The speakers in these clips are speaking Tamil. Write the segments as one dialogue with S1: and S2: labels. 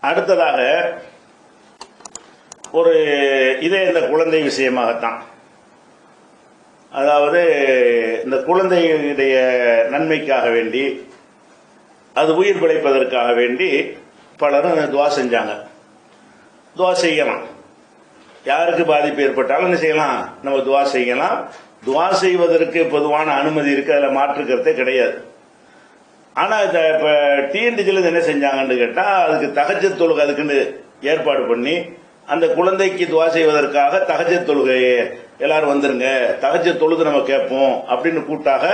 S1: அடுத்ததாக ஒரு இதே இந்த குழந்தை விஷயமாகத்தான், அதாவது இந்த குழந்தையுடைய நன்மைக்காக வேண்டி அது உயிர் பிழைப்பதற்காக வேண்டி பலரும் துவா செஞ்சாங்க. துவா செய்யலாம், யாருக்கு பாதிப்பு ஏற்பட்டாலும் என்ன செய்யலாம், நம்ம துவா செய்யலாம். துவா செய்வதற்கு பொதுவான அனுமதி இருக்கு, அதில் மாற்றுக்கிறதே கிடையாது. ஆனா இப்ப டிஎன்டிஜில என்ன செஞ்சாங்கன்னு கேட்டா, அதுக்கு தஹஜ்ஜத் தொழுகை அதுக்குன்னு ஏற்பாடு பண்ணி அந்த குழந்தைக்கு துவா செய்வதற்காக தஹஜ்ஜத் தொழுகையை எல்லாரும் வந்துருங்க, தஹஜ்ஜத் தொழுது நம்ம கேட்போம் அப்படின்னு கூட்டாக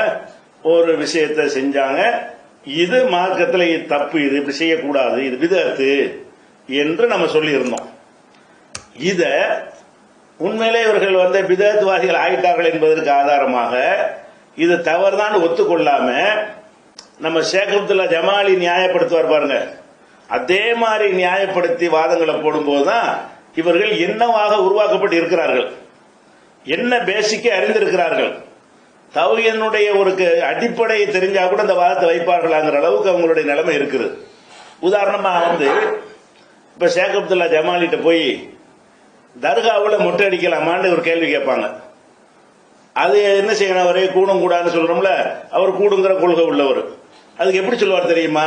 S1: ஒரு விஷயத்தை செஞ்சாங்க. இது மார்க்கத்தில் தப்பு, இது இப்படி செய்யக்கூடாது, இது விதத்து என்று நம்ம சொல்லி இருந்தோம். இத உண்மையிலே இவர்கள் விதத்துவாதிகள் ஆயிட்டார்கள் என்பதற்கு ஆதாரமாக இது தவறுதான் ஒத்துக்கொள்ளாம நம்ம ஷேக் அப்துல்லா ஜமாலி நியாயப்படுத்துவார் பாருங்க, அதே மாதிரி நியாயப்படுத்தி வாதங்களை போடும்போதுதான் இவர்கள் என்னவாக உருவாக்கப்பட்டு இருக்கிறார்கள், என்ன பேசிக்கை அறிந்திருக்கிறார்கள், தௌஹீதுடைய ஒரு அடிப்படையை தெரிஞ்சா கூட அந்த வாதத்தை வைப்பார்களாங்கிற அளவுக்கு அவங்களுடைய நிலைமை இருக்குது. உதாரணமா இப்ப ஷேக் அப்துல்லா ஜமாலிட்ட போய் தர்காவில் மொட்டை அடிக்கலாமான்னு ஒரு கேள்வி கேட்பாங்க. அது என்ன செய்யணும், அவரே கூடும் கூடாதுன்னு சொல்றோம்ல, அவர் கூடுங்கிற கொள்கை உள்ளவர். அதுக்கு எப்படி சொல்லுவார் தெரியுமா,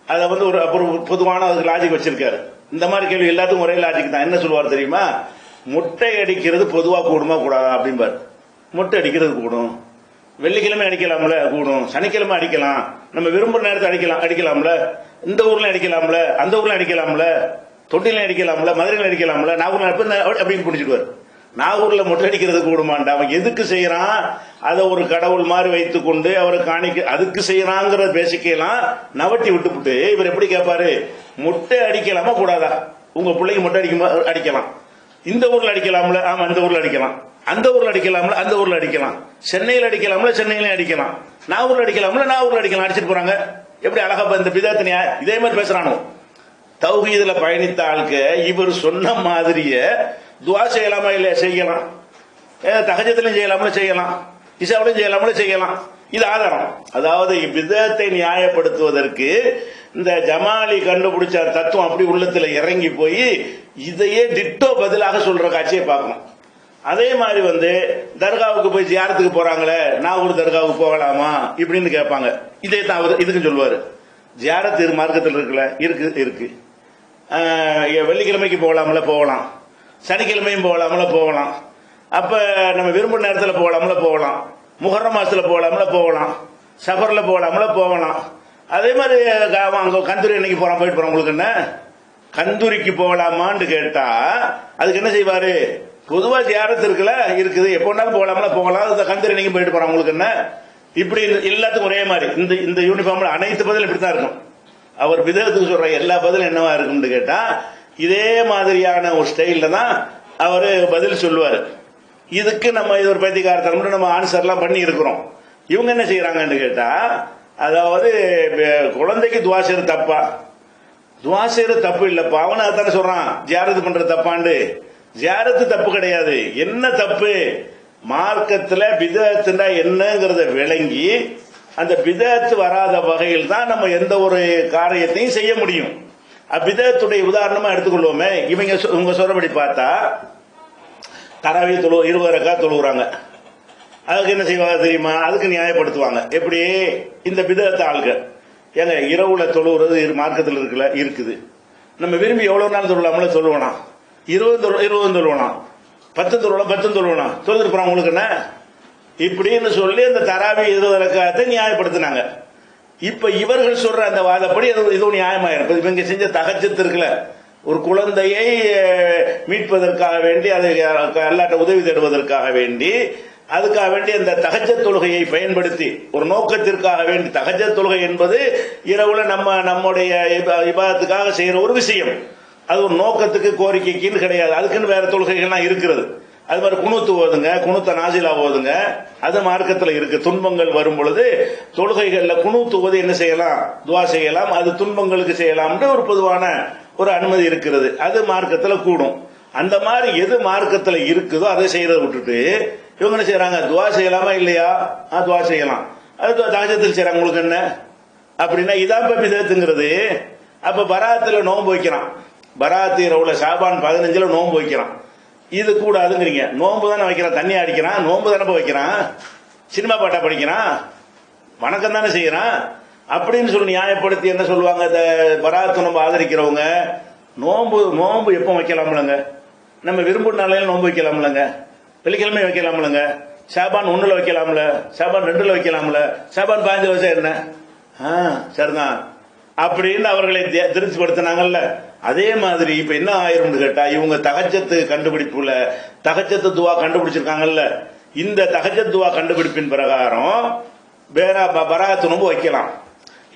S1: அதை ஒரு பொதுவான அதுக்கு லாஜிக் வச்சிருக்காரு. இந்த மாதிரி கேள்வி எல்லாத்துக்கும் ஒரே லாஜிக் தான். என்ன சொல்லுவார் தெரியுமா, மொட்டை அடிக்கிறது பொதுவா கூடுமா கூடாதா அப்படிம்பார். மொட்டை அடிக்கிறது கூடும், வெள்ளிக்கிழமை அடிக்கலாம்ல கூடும், சனிக்கிழமை அடிக்கலாம், நம்ம விரும்புற நேரத்தை அடிக்கலாம்ல, இந்த ஊர்ல அடிக்கலாம்ல, அந்த ஊர்ல அடிக்கலாம்ல, தொட்டில அடிக்கலாம்ல, மதுரையில் அடிக்கலாம்ல, நாகூர்ல அப்படின்னு புடிச்சிடுவார். நாகூர்ல மொட்டை அடிக்கிறது கூடுமாண்டா, அவன் எதுக்கு செய்யறான், அதை ஒரு கடவுள் மாதிரி வைத்துக் கொண்டு அவரை காணிக்க அதுக்கு செய்யறாங்கிற பேசிக்கலாம் நவட்டி விட்டுப்புட்டு இவர் எப்படி கேட்பாரு, மொட்டை அடிக்கலாமா கூடாதா, உங்க பிள்ளைக்கு மொட்டை அடிக்கலாம், இந்த ஊர்ல அடிக்கலாம்ல, ஆமா இந்த ஊர்ல அடிக்கலாம், அந்த ஊர்ல அடிக்கலாம்ல, அந்த ஊர்ல அடிக்கலாம், சென்னையில் அடிக்கலாம்ல, சென்னையில அடிக்கலாம், நாகூர்ல அடிக்கலாம்ல, நாகூர்ல அடிக்கலாம், அடிச்சிட்டு போறாங்க. எப்படி அழகா இந்த பிதாத்தினியா இதே மாதிரி பேசுறானோ. தௌஹீதுல பயணித்த ஆளுக்கு இவர் சொன்ன மாதிரிய துவா செய்யலாமா இல்லையா, செய்யலாம். தஹஜ்ஜத்லயும் செய்யலாம்ல, செய்யலாம், இஷாவிலும் செய்யலாம்ல, செய்யலாம். இது ஆதாரம். அதாவது பிதத்தை நியாயப்படுத்துவதற்கு இந்த ஜமாலி கண்டுபிடிச்ச தத்துவம் அப்படி உள்ளத்துல இறங்கி போய் இதையே டிட்டோ பதிலாக சொல்ற காட்சியை பார்க்கணும். அதே மாதிரி தர்காவுக்கு போய் ஜியாரத்துக்கு போறாங்களே, நாகூர் தர்காவுக்கு போகலாமா இப்படின்னு கேட்பாங்க. இதே தான் அவர் இதுக்கு சொல்லுவாரு. ஜியாரத்து மார்க்கத்தில் இருக்குல்ல, இருக்கு. வெள்ளிக்கிழமைக்கு போகலாம்ல, போகலாம், சனிக்கிழமையும் போகலாம்ல, போகலாம், அப்ப நம்ம விரும்பும் நேரத்தில் போகலாம்ல, போகலாம், முஹர்ரம் மாசத்துல போகலாம்ல, போகலாம், சஃபர்ல போகலாம்ல, போகலாம். அதே மாதிரி அங்க கந்தூரி என்னைக்கு போயிட்டு போறோம், உங்களுக்கு என்ன கந்தூரிக்கு போகலாமான்னு கேட்டா அதுக்கு என்ன செய்வாரு, பொதுவா ஜியாரத் இருக்குது, எப்போ வேணாலும் போகலாம்ல, போகலாம், கந்தூரி என்னைக்கு போயிட்டு போறோம், உங்களுக்கு என்ன. இப்படி எல்லாத்துக்கும் ஒரே மாதிரி இந்த யூனிஃபார்ம்ல அனைத்து பதிலும் இப்படித்தான் இருக்கும். அவர் விதத்துக்கு சொல்ற எல்லா பதிலும் என்னவா இருக்கும்னு கேட்டா இதே மாதிரியான ஒரு ஸ்டைல்ல தான் அவரு பதில் சொல்லுவாரு. இதுக்கு நம்ம இது ஒரு பைத்தியக்காரத்தனம் நம்ம ஆன்சர்லாம் பண்ணி இருக்கிறோம். இவங்க என்ன செய்யறாங்கன்னு கேட்டா, அதாவது குழந்தைக்கு துவா செய்யறது தப்பா, துவா செய்யறது தப்பு இல்லப்பா, அவனை அதான சொல்றான், ஜியாரத்து பண்றது தப்பாண்டு. ஜியாரத்து தப்பு கிடையாது. என்ன தப்பு, மார்க்கத்துல பிதத்துனா என்னங்கறத விளங்கி அந்த பிதத்து வராத வகையில் தான் நம்ம எந்த ஒரு காரியத்தையும் செய்ய முடியும். பிதத்துடைய உதாரணமா எடுத்துக்கொள்வோமே, உங்க சொல்றபடி பார்த்தா தராவி 20 ரக்காத் தொழுகிறாங்க. அதுக்கு என்ன செய்வாங்க தெரியுமா, அதுக்கு நியாயப்படுத்துவாங்க. எப்படி, இந்த பிதத்து ஆளுங்க ஏங்க இரவுல தொழுகிறது மார்க்கத்தில் இருக்குது, நம்ம விரும்பி எவ்வளவு நாள் தொழலாமல சொல்லுவோனா, 20 தொழுவனா, 10 தொழுவனா, தொழுதுட்டு போறாங்க உங்களுக்கு என்ன இப்படின்னு சொல்லி அந்த தராவி 20 ரக்காத்தை நியாயப்படுத்தினாங்க. இப்ப இவர்கள் சொல்ற அந்த வாதப்படி இது நியாயமாயிருக்கும். இவங்க செஞ்ச தஹஜ்ஜத் இருக்குல்ல, ஒரு குழந்தையை மீட்பதற்காக வேண்டி, அதை அல்லாஹ்ட்ட உதவி தேடுவதற்காக வேண்டி, அதுக்காக வேண்டி அந்த தஹஜ்ஜத் தொழுகையை பயன்படுத்தி ஒரு நோக்கத்திற்காக வேண்டி, தஹஜ்ஜத் தொழுகை என்பது இரவுல நம்முடைய இபாதத்துக்காக செய்யற ஒரு விஷயம். அது ஒரு நோக்கத்துக்கு கோரிக்கைக்குன்னு கிடையாது, அதுக்குன்னு வேற தொழுகைகள்லாம் இருக்கிறது. அது மாதிரி குனூத்து ஓதுங்க, குனூத்த நாசிலா ஓதுங்க, அது மார்க்கத்தில் இருக்கு. துன்பங்கள் வரும் பொழுது தொழுகைகள்ல குனூத்து ஓதி என்ன செய்யலாம், துவா செய்யலாம், அது துன்பங்களுக்கு செய்யலாம்னு ஒரு பொதுவான ஒரு அனுமதி இருக்கிறது. அது மார்க்கத்தில் கூடும். அந்த மாதிரி எது மார்க்கத்தில் இருக்குதோ அதை செய்யறதை விட்டுட்டு இவங்க என்ன செய்யறாங்க, துவா செய்யலாமா இல்லையா, துவா செய்யலாம், அது தஹஜ்ஜத்தில் செய்யறாங்க, உங்களுக்கு என்ன அப்படின்னா இதான் பிதத்துங்கிறது. அப்ப பராத்துல நோன்பு வைக்கிறான், பராத்து இரவுல ஷாபான் 15 நோன்பு வைக்கிறான். இது கூடாதுங்கிறீங்க. நோன்பு தானே வைக்கிறான், தண்ணி அடிக்கிறான், நோன்பு தானே வைக்கிறான், சினிமா பாட்டா படிக்கிறான், வணக்கம் தானே செய்யறான் அப்படின்னு சொல்லி நியாயப்படுத்தி என்ன சொல்லுவாங்க? இந்த பராத்து நோன்பு ஆதரிக்கிறவங்க நோன்பு எப்போ வைக்கலாம்லங்க, நம்ம விரும்பும் நாளையில நோன்பு வைக்கலாம்லங்க, வெள்ளிக்கிழமை வைக்கலாம்லங்க, ஷாபான் 1 வைக்கலாம்ல, ஷாபான் 2 வைக்கலாம்ல, ஷாபான் 15 வச்சா என்ன? சரிதான் அப்படின்னு அவர்களை திருப்திப்படுத்தினாங்கல்ல. அதே மாதிரி இப்ப என்ன ஆயிரும் கேட்டா, இவங்க தஹஜ்ஜத் கண்டுபிடிப்புல தஹஜ்ஜத் துவா கண்டுபிடிச்சிருக்காங்கல்ல, இந்த தஹஜ்ஜத் துவா கண்டுபிடிப்பின் பிரகாரம் வேற பராத்து நோன்பு வைக்கலாம்.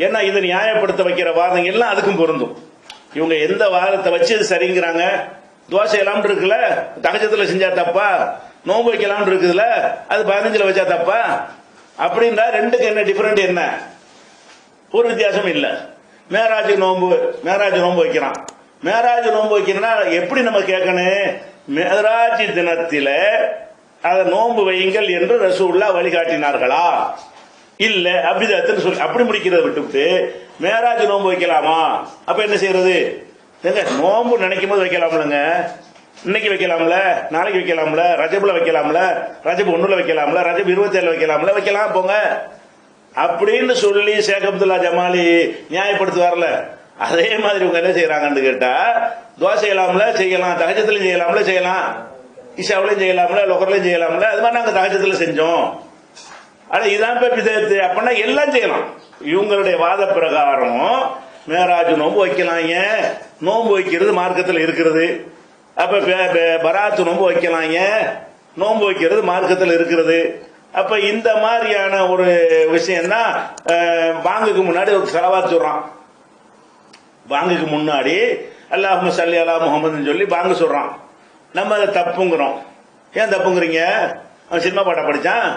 S1: ஏன்னா இதை நியாயப்படுத்த வைக்கிற வாதம் எல்லாம் அதுக்கும் பொருந்தும். இவங்க எந்த வாதத்தை வச்சு இது சரிங்கிறாங்க? துவா செய்யலாம் இருக்குல்ல, தஹஜ்ஜத்துல செஞ்சா தப்பா, நோன்பு வைக்கலாம் இருக்குதுல, அது 15 வச்சா தப்பா அப்படின்னா ரெண்டுக்கு என்ன டிஃபரெண்ட்? என்ன ஒரு வித்தியாசம் இல்ல. மேராஜ் நோன்பு வைக்கிறான். மேராஜ் நோன்பு வைக்கிறா எப்படி நம்ம கேட்கணும்? மேராஜ் தினத்தில அதை நோன்பு வையுங்கள் என்று ரசூலுல்லாஹ் வழிகாட்டினார்களா? இல்ல அபிதத்துன்னு சொல்லி அப்படி முடிக்கிறத விட்டுவிட்டு மேராஜ் நோன்பு வைக்கலாமா? அப்ப என்ன செய்யறது? நோன்பு நினைக்கும் போது வைக்கலாம்லங்க, இன்னைக்கு வைக்கலாம்ல, நாளைக்கு வைக்கலாம்ல, ரஜபுல வைக்கலாம்ல, ரஜப் 1 வைக்கலாம்ல, ரஜப் 27 வைக்கலாம்ல, வைக்கலாம் போங்க அப்படின்னு சொல்லி ஷேக் அப்துல்லா ஜமாலி நியாயப்படுத்துவார்ல. அதே மாதிரி இவங்க என்ன செய்யறாங்கன்னு கேட்டா, துவா செய்யலாம்ல, செய்யலாம், தஹஜ்ஜத்லயும் செய்யலாம்ல, செய்யலாம், இஷாவிலையும் செய்யலாம்ல, லொஹர்லயும் செய்யலாம்ல, அது மாதிரி நாங்க தஹஜ்ஜத்ல செஞ்சோம். ஆனா இதான் பிதஅத் அப்படின்னா எல்லாம் செய்யலாம். இவங்களுடைய வாத பிரகாரம் மேராஜ் நோன்பு வைக்கலாம். ஏன்? நோன்பு வைக்கிறது மார்க்கத்தில் இருக்கிறது. அப்ப பராத்து நோன்பு வைக்கலாம். ஏன்? நோன்பு வைக்கிறது மார்க்கத்தில் இருக்கிறது. அப்ப இந்த மாதிரியான ஒரு விஷயம் தான் பாங்குக்கு முன்னாடி ஒரு ஸலவாத் சொல்றான். பாங்குக்கு முன்னாடி அல்லாஹும்ம ஸல்லி அலா முஹம்மதுன்னு சொல்லி பாங்கு சொல்றான். நம்ம அதை தப்புங்கிறோம். ஏன் தப்புங்கிறீங்க? அவன் சினிமா பாட்டா படிச்சான்?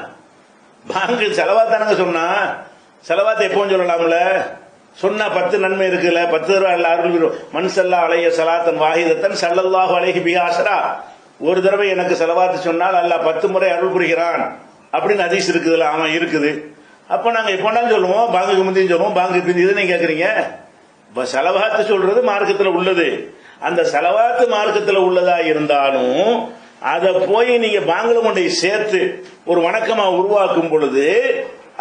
S1: பாங்கு ஸலவாத் தானங்க சொன்னா. ஸலவாத் எப்பவும் சொல்லலாம்ல, சொன்னா 10 நன்மை இருக்குல்ல, 10 தடவை அருள் மன் ஸல்லா அலைஹி ஸலாத்தன் வாஹிதத்தன் ஸல்லல்லாஹு அலைஹி பிஹா அஷ்ரா. ஒரு தடவை எனக்கு ஸலவாத் சொன்னால் அல்லாஹ் 10 முறை அருள் புரிகிறான் அப்படின்னு ஹதீஸ் இருக்குதுல்ல. ஆமா இருக்குது. அப்ப நாங்க எப்போனாலும் சொல்லுவோம், பாங்குக்கு முந்தையும் சொல்லுவோம், பாங்குக்கு பிந்தி. இது நீங்க கேக்குறீங்க, ஸலவாத் சொல்றது மார்க்கத்தில் உள்ளது. அந்த ஸலவாத் மார்க்கத்தில் உள்ளதா இருந்தாலும் அதை போய் நீங்க பாங்குல கொண்டு சேர்த்து ஒரு வணக்கமா உருவாக்கும் பொழுது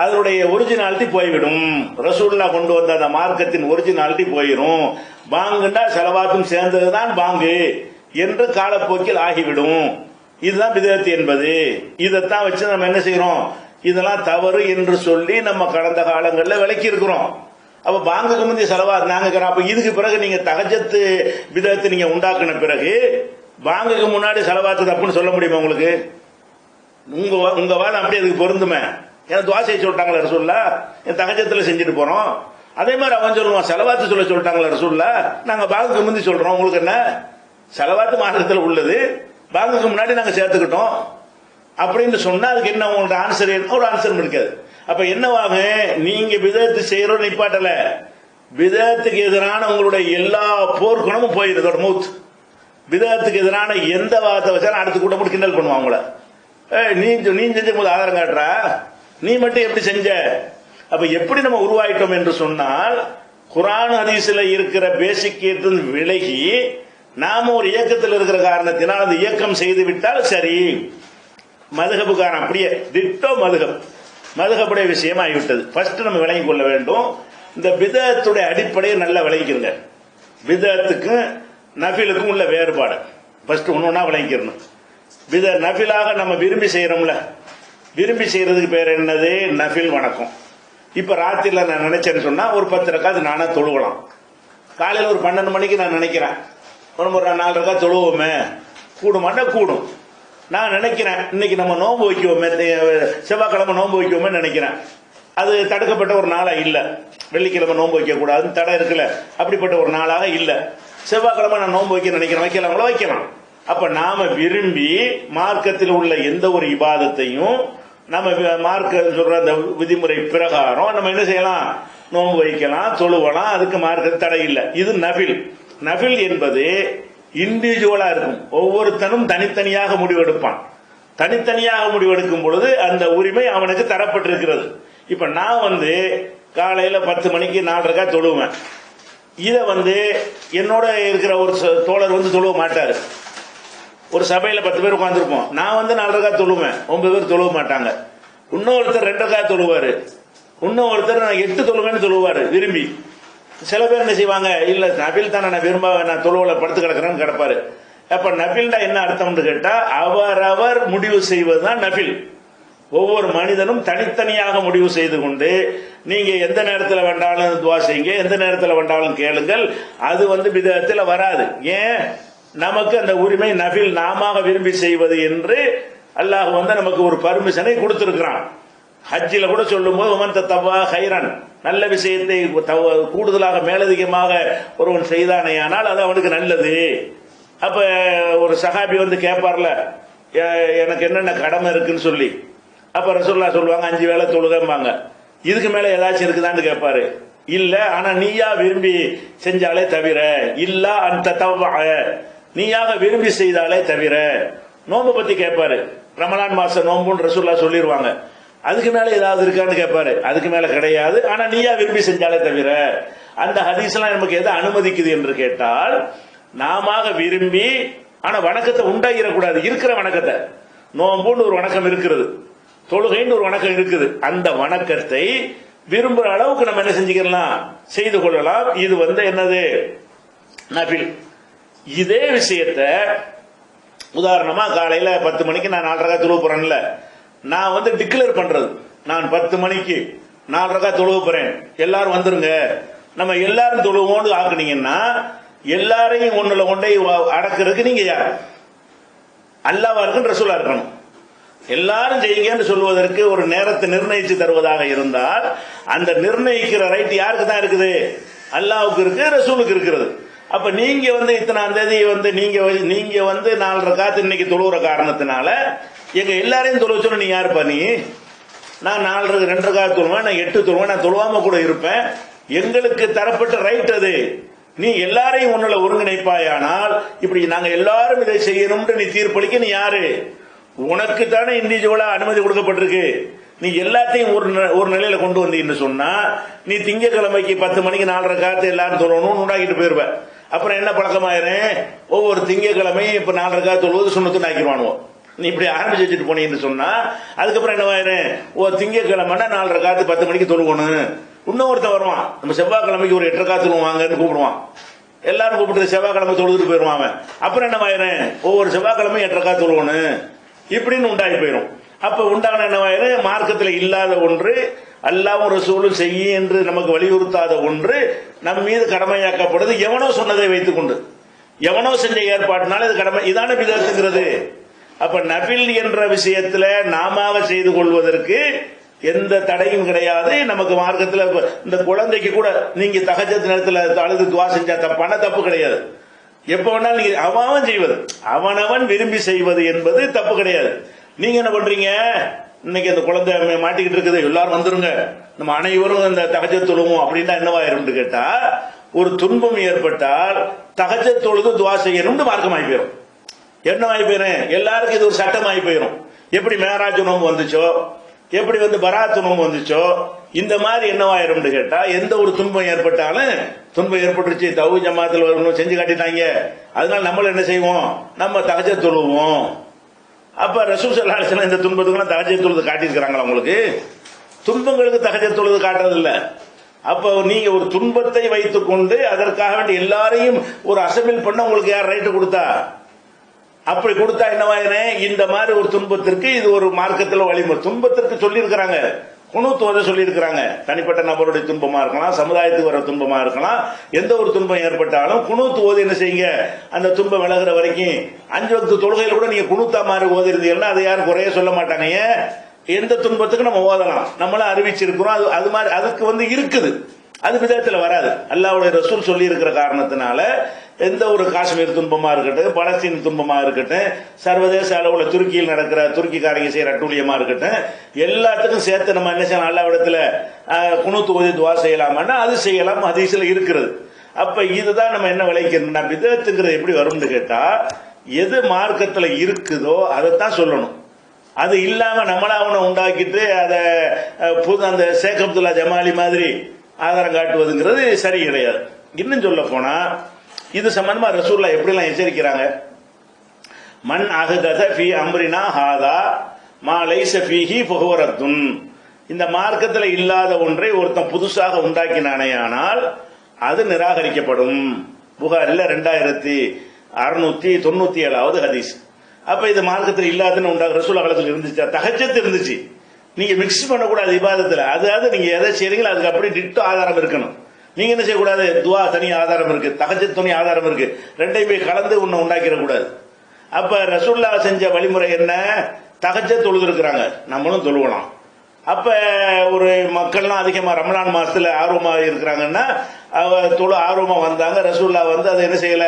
S1: அதனுடைய ஒரிஜினாலிட்டி போய்விடும். ரசூலுல்லாஹ் கொண்டு வந்த அந்த மார்க்கத்தின் ஒரிஜினாலிட்டி போயிடும். பாங்குண்டா ஸலவாத்தும் சேர்ந்ததுதான் பாங்கு என்று காலப்போக்கில் ஆகிவிடும். இதுதான் பிதஅத் என்பது. இதைத்தான் வச்சு நம்ம என்ன செய்யறோம்? இதெல்லாம் தவறு என்று சொல்லி நம்ம கடந்த காலங்களில் விளக்கி இருக்கிறோம். அப்ப பாங்குக்கு முந்தைய ஸலவாத் நாங்க அப்ப இதுக்கு பிறகு நீங்க தஹஜ்ஜத் பிதஅத் நீங்க உண்டாக்குன பிறகு பாங்குக்கு முன்னாடி ஸலவாத் தப்புன்னு சொல்ல முடியுமா உங்களுக்கு? உங்க வாதம் அப்படி அதுக்கு பொருந்துமே. ஏன்னா துவா செய்ய சொல்லிட்டாங்களா ரசூலுல்லாஹ், தஹஜ்ஜத்ல செஞ்சுட்டு போறோம். அதே மாதிரி அவன் சொல்லுவான், ஸலவாத் சொல்ல சொல்லிட்டாங்களா ரசூலுல்லாஹ், நாங்க பாங்குக்கு முந்தி சொல்றோம். உங்களுக்கு என்ன? ஸலவாத் மார்க்கத்தில் உள்ளது, பாங்குக்கு முன்னாடி நாங்க சேர்த்துக்கிட்டோம் அப்படின்னு சொன்னா அதுக்கு என்ன உங்களோட ஆன்சர்? ஒரு ஆன்சர் இருக்காது. அப்ப என்னவாக, நீங்க பிதஅத் செய்யறோம் நிப்பாட்டல, பிதஅத்துக்கு எதிரான உங்களுடைய எல்லா போர்க்குணமும் போயிருது. அதோட மௌத். பிதஅத்துக்கு எதிரான எந்த வார்த்தை வச்சாலும் அடுத்த கூட்டம் போட்டு கிண்டல் பண்ணுவாங்க உங்களை. நீ செஞ்ச போது ஆதாரம் காட்டுறா, நீ மட்டும் எப்படி செஞ்ச? அப்ப எப்படி நம்ம உருவாயிட்டோம் என்று சொன்னால், குர்ஆன் ஹதீஸ்ல இருக்கிற பேசிக் விலகி நாம ஒரு இயக்கத்தில் இருக்கிற காரணத்தினால் அந்த இயக்கம் செய்து விட்டால் சரி. மதுஹபுக்காரன் அப்படியே திட்டோ மதுஹபுடைய விஷயம் ஆகிவிட்டது. ஃபர்ஸ்ட் நம்ம விளங்கிக் கொள்ள வேண்டும். இந்த பிதஅத்துடைய அடிப்படையை நல்லா விளங்கிக்கிறங்க. பிதஅத்துக்கும் நஃபிலுக்கும் உள்ள வேறுபாடு ஃபர்ஸ்ட் ஒன்னொன்னா விளங்கிக்கிறணும். நஃபிலாக நம்ம விரும்பி செய்யறோம்ல, விரும்பி செய்யறதுக்கு பேர் என்னது? நஃபில் வணக்கம். இப்ப ராத்திரில நான் நினைச்சேன்னு சொன்னா ஒரு 10 ரக்காத் நானா தொழுகலாம். காலையில் ஒரு 12 மணிக்கு நான் நினைக்கிறேன் ஒரு 4 ரக்காத் தொழுவோமே, கூடுமாட்டா கூடும். நான் நினைக்கிறேன் இன்னைக்கு நம்ம நோன்பு வைக்குவோமே, செவ்வாய்க்கிழமை நோன்பு வைக்குவோமே நினைக்கிறேன். அது தடுக்கப்பட்ட ஒரு நாளா இல்ல. வெள்ளிக்கிழமை நோன்பு வைக்க கூடாதுன்னு தடை இருக்குல்ல, அப்படிப்பட்ட ஒரு நாளாக இல்ல. செவ்வாய்க்கிழமை நான் நோன்பு வைக்க நினைக்கிறேன், வைக்கலாங்களோ வைக்கலாம். அப்ப நாம விரும்பி மார்க்கத்தில் உள்ள எந்த ஒரு இபாதத்தையும் நம்ம மார்க்க சொல்ற அந்த விதிமுறை பிரகாரம் நம்ம என்ன செய்யலாம்? நோன்பு வைக்கலாம், தொழுவலாம். அதுக்கு மார்க்க தடை இல்லை. இது நஃபில். நஃபில் என்பது இண்டிவிஜுவலா இருக்கும். ஒவ்வொருத்தனும் தனித்தனியாக முடிவெடுப்பான். தனித்தனியாக முடிவெடுக்கும் பொழுது அந்த உரிமை அவனுக்கு தரப்பட்டிருக்கிறது. இப்ப நான் காலையில 10 மணிக்கு 4 ரக்காத் தொழுவேன். இதை என்னோட இருக்கிற ஒரு தோழர் தொழுவ மாட்டாரு. ஒரு சபையில் 10 பேர் உட்காந்துருப்போம். நான் 4 ரக்காத் தொழுவேன், 9 பேர் தொழுவ மாட்டாங்க. இன்னொருத்தர் 2 ரக்காத் தொழுவாரு, இன்னொருத்தர் நான் 8 தொழுவேன்னு தொழுவாரு விரும்பி. சில பேர் என்ன செய்வாங்க, இல்ல நபில் தானே நான் விரும்ப நான் தொழுவல படுத்து கிடக்கிறேன்னு கிடப்பாரு. அப்ப நபில்டா என்ன அர்த்தம்னு கேட்டா, அவரவர் முடிவு செய்வதுதான் நபில். ஒவ்வொரு மனிதனும் தனித்தனியாக முடிவு செய்து கொண்டு நீங்க எந்த நேரத்தில் வேண்டாலும் துவா செய்யுங்க, எந்த நேரத்தில் வேண்டாலும் கேளுங்கள். அது பிதத்தில் வராது. ஏன்? நமக்கு அந்த உரிமை நபில் நாம விரும்பி செய்வது என்று அல்லாஹ் நமக்கு ஒரு பர்மிஷனை கொடுத்திருக்கிறான். ஹஜ்ஜில கூட சொல்லும் போது உமன் தத்தவா ஹைரன், நல்ல விஷயத்தை கூடுதலாக மேலதிகமாக ஒருவன் செய்தானேயானால் அது அவனுக்கு நல்லது. அப்ப ஒரு சஹாபி கேட்பார்ல, எனக்கு என்னென்ன கடமை இருக்குன்னு சொல்லி. அப்ப ரசூலுல்லாஹ் சொல்லுவாங்க 5 வேளை தொழுகம்பாங்க. இதுக்கு மேல ஏதாச்சும் இருக்குதான்னு கேட்பாரு. இல்ல, ஆனா நீயா விரும்பி செஞ்சாலே தவிர, இல்ல அந்த நீயாக விரும்பி செய்தாலே தவிர. நோம்பு பத்தி கேட்பாரு. ரமலான் மாசம் நோம்புன்னு ரசூலுல்லாஹ் சொல்லிடுவாங்க. அதுக்கு மேல ஏதாவது இருக்கான்னு கேட்பாரு. அதுக்கு மேல கிடையாது, ஆனா நீயா விரும்பி செஞ்சாலே தவிர. அந்த ஹதீஸ்லாம் நமக்கு எதை அனுமதிக்குது என்று கேட்டால், நாம விரும்பி, ஆனா வணக்கத்தை உண்டாகிடக்கூடாது. இருக்கிற வணக்கத்தை, நோம்புன்னு ஒரு வணக்கம் இருக்கிறது, தொழுகைன்னு ஒரு வணக்கம் இருக்குது, அந்த வணக்கத்தை விரும்புற அளவுக்கு நம்ம என்ன செஞ்சுக்கலாம், செய்து கொள்ளலாம். இது என்னது, நபில். இதே விஷயத்த உதாரணமா காலையில 10 மணிக்கு நான் 4 ரக்காத் தொழுவ போறேன்ல, நான் டிக்ளேர் பண்றது, நான் 10 மணிக்கு 4 ரக்காத் தொழுவ போறேன், எல்லாரும் வந்துருங்க, நம்ம எல்லாரும் தொழுவோம்னு ஆக்குனீங்கன்னா எல்லாரையும் ஒண்ணுல கொண்டே அடக்கிறதுக்கு நீங்க யார்? அல்லாஹ்வா இருக்கணும், ரசூலா இருக்கணும். எல்லாரும் செய்யுங்கன்னு சொல்வதற்கு ஒரு நேரத்தை நிர்ணயிச்சு தருவதாக இருந்தால் அந்த நிர்ணயிக்கிற ரைட் யாருக்கு தான் இருக்குது? அல்லாஹ்வுக்கு இருக்கு, ரசூலுக்கு இருக்கிறது. அப்ப நீங்க இத்தனாம் தேதி நீங்க 4 ரக்காத் இன்னைக்கு தொழுகிற காரணத்தினால எங்க எல்லாரையும் தொழ வச்சோன்னு நீ யாருப்பா? நீ நான் 2 ரக்காத் தொழுவேன், நான் 8 தொழுவேன், நான் தொழுவாம கூட இருப்பேன், எங்களுக்கு தரப்பட்ட ரைட் அது. நீ எல்லாரையும் ஒண்ணுல ஒருங்கிணைப்பாயானால் இப்படி நாங்க எல்லாரும் இதை செய்யணும்னு நீ தீர்ப்பளிக்க நீ யாரு? உனக்கு தானே இண்டிவிஜுவலா அனுமதி கொடுக்கப்பட்டிருக்கு. நீ எல்லாத்தையும் ஒரு நிலையில கொண்டு வந்தீங்கன்னு சொன்னா, நீ திங்கக்கிழமைக்கு 10 மணிக்கு 4 ரக்காத் எல்லாரும் தொழணும்னு உண்டாக்கிட்டு போயிருவ. அப்புறம் என்ன பழக்கமாயிரும், ஒவ்வொரு திங்கக்கிழமையும் இப்ப 4 ரக்காத் தொழுவது சுண்ணத்துன்னு ஆக்கிடுவானுவோம். நீ இப்படி ஆரம்பிச்சு வச்சுட்டு போனீங்கன்னு சொன்னா அதுக்கப்புறம் என்னவாயிரும், திங்கக்கிழமைனா 4 ரக்காத் 10 மணிக்கு தொழுவணும். இன்னொருத்தன் வருவான், நம்ம செவ்வாய்க்கிழமைக்கு ஒரு 8 ரக்காத் தொழுவாங்கன்னு கூப்பிடுவான். எல்லாரும் கூப்பிட்டு செவ்வாய்க்கிழமை தொழுதுட்டு போயிருவான் அவன். அப்புறம் என்னவாயிரும், ஒவ்வொரு செவ்வாய்க்கிழமையும் 8 ரக்காத் தொழுவணும் இப்படின்னு உண்டாகி போயிடும். அப்ப உண்டான என்னவாயிரும், மார்க்கத்தில் இல்லாத ஒன்று, அல்லாஹ்வும் ரசூலும் செய்ய என்று நமக்கு வலியுறுத்தாத ஒன்று நம் மீது கடமையாக்கப்படுது. எவனோ சொன்னதை வைத்துக் கொண்டு, எவனோ செஞ்ச ஏற்பாட்டினால இது கடமை, இதான பிதஅத்துங்கிறது. அப்ப நபில் என்ற விஷயத்துல நாம செய்து கொள்வதற்கு எந்த தடையும் கிடையாது நமக்கு மார்க்கத்தில். இந்த குழந்தைக்கு கூட நீங்க தஹஜ்ஜத் நேரத்தில் அழுது துவா செஞ்சா தப்பு கிடையாது. எப்ப வேணாலும் நீங்க அவன் செய்வது, அவனவன் விரும்பி செய்வது என்பது தப்பு கிடையாது. நீங்க என்ன பண்றீங்க, இன்னைக்கு அந்த குழந்தை மாட்டிக்கிட்டு இருக்குது, எல்லாரும் வந்துருங்க, நம்ம அனைவரும் இந்த தஹஜ்ஜத் தொழுவோம் அப்படின்னா என்னவாயிரும் கேட்டா, ஒரு துன்பம் ஏற்பட்டால் தஹஜ்ஜத் தொழுது துவா செய்யணும்னு மார்க்கமாகி போயிடும். என்னவாகி போயிடும், எல்லாருக்கும் இது ஒரு சட்டமாகி போயிடும். எப்படி மேராஜ் நோம்பு வந்துச்சோ, எப்படி பராத்து நோம்பு வந்துச்சோ, இந்த மாதிரி என்னவாயிரும் கேட்டா, எந்த ஒரு துன்பம் ஏற்பட்டாலும், துன்பம் ஏற்பட்டுருச்சு தௌஹீ ஜமாத்தில் வரணும் செஞ்சு காட்டிட்டாங்க, அதனால நம்மளும் என்ன செய்வோம், நம்ம தஹஜ்ஜத் தொழுவோம். அப்ப ரசூல் ஸல்லல்லாஹு அலைஹி வஸல்லம் இந்த துன்பத்துக்கு தஹஜ்ஜத் தொழுது காட்டியிருக்கிறாங்களா? உங்களுக்கு துன்பங்களுக்கு தஹஜ்ஜத் தொழுது காட்டுறது இல்ல. அப்ப நீங்க ஒரு துன்பத்தை வைத்துக் கொண்டு அதற்காக வேண்டி எல்லாரையும் ஒரு அசம்பிள் பண்ண உங்களுக்கு யார் ரைட்டு கொடுத்தா? அப்படி கொடுத்தா என்னவாயிரும், இந்த மாதிரி ஒரு துன்பத்திற்கு இது ஒரு மார்க்கத்தில் வழிமுறை. துன்பத்திற்கு சொல்லி இருக்கிறாங்க, குனூத் ஓத சொல்லி இருக்கிறாங்க. தனிப்பட்ட நபருடைய துன்பமா இருக்கலாம், சமுதாயத்துக்கு வர துன்பமா இருக்கலாம், எந்த ஒரு துன்பம் ஏற்பட்டாலும் குனூத் ஓதி என்ன செய்யுங்க, அந்த துன்பம் விலகுற வரைக்கும் 5 வக்து தொழுகையில் கூட நீங்க குனூத்தா மாதிரி ஓதி இருந்தீங்கன்னா அதை யாரும் குறைய சொல்ல மாட்டாங்க. எந்த துன்பத்துக்கு நம்ம ஓதலாம், நம்மளும் அறிவிச்சிருக்கிறோம். அது மாதிரி அதுக்கு இருக்குது, அது விதத்துல வராது. அல்லாஹ்வுடைய ரசூல் சொல்லி இருக்கிற காரணத்தினால எந்த ஒரு காஷ்மீர் துன்பமா இருக்கட்டும், பலஸ்தீன் துன்பமா இருக்கட்டும், சர்வதேச அளவுல துருக்கியில் நடக்கிற துருக்கிக்காரங்க செய்யற அட்டூழியமா இருக்கட்டும், எல்லாத்துக்கும் சேர்த்து நம்ம என்ன செய்யலாம், அல்லாஹ்விடத்துல குனூத் ஓதி துஆ செய்யலாமான்னா அது செய்யலாம், ஹதீஸ்ல இருக்கிறது. அப்ப இதுதான் நம்ம என்ன விளைக்கிறோம்னா, பிதஅத்துங்கிறது எப்படி வரும்னு கேட்டா, எது மார்க்கத்துல இருக்குதோ அதைத்தான் சொல்லணும். அது இல்லாம நம்மளா அவனை உண்டாக்கிட்டு அதை அந்த ஷேக் அப்துல்லா ஜமாலி மாதிரி ஆதாரம் காட்டுவதுங்கிறது சரி கிடையாது. இன்னும் சொல்ல போனா இது சம்பந்தமா ரசூலுல்லாஹ் எப்படிலாம் எச்சரிக்கிறாங்க. மன் அஹ்தஸ ஃபீ அம்ரினா ஹாதா மா லைஸ ஃபீஹி ஃபஹுவ ரத்துன். இந்த மார்க்கத்தில் இல்லாத ஒன்றை ஒருத்தன் புதுசாக உண்டாக்கினானேயானால் அது நிராகரிக்கப்படும். புகாரில் 2697வது ஹதீஸ். அப்ப இது மார்க்கத்தில் இல்லாதன்னு உண்டாக ரசூலுல்லாஹ் காலத்தில் இருந்துச்சா? தஹஜ்ஜத் இருந்துச்சு. நீங்க மிக்ஸ் பண்ணக்கூடாது இபாதத்துல. அதாவது நீங்க எதை செய்றீங்களோ அதுக்கு அப்படி டிட்டோ ஆதாரம் இருக்கணும். நீங்க என்ன செய்யக்கூடாது? துவா தனி ஆதாரம் இருக்கு, தஹஜ்ஜத் தனி ஆதாரம் இருக்கு, ரெண்டையும் போய் கலந்து ஒன்னு உண்டாக்கிடக்கூடாது. அப்ப ரசூலுல்லாஹ் செஞ்ச வழிமுறை என்ன? தஹஜ்ஜத் தொழுது இருக்கிறாங்க, நம்மளும் தொழுவலாம். அப்ப ஒரு மக்கள்லாம் அதிகமா ரமலான் மாசத்துல ஆர்வமா இருக்கிறாங்கன்னா தொழு ஆர்வமா வந்தாங்க. ரசூலுல்லாஹ் வந்து அதை என்ன செய்யல,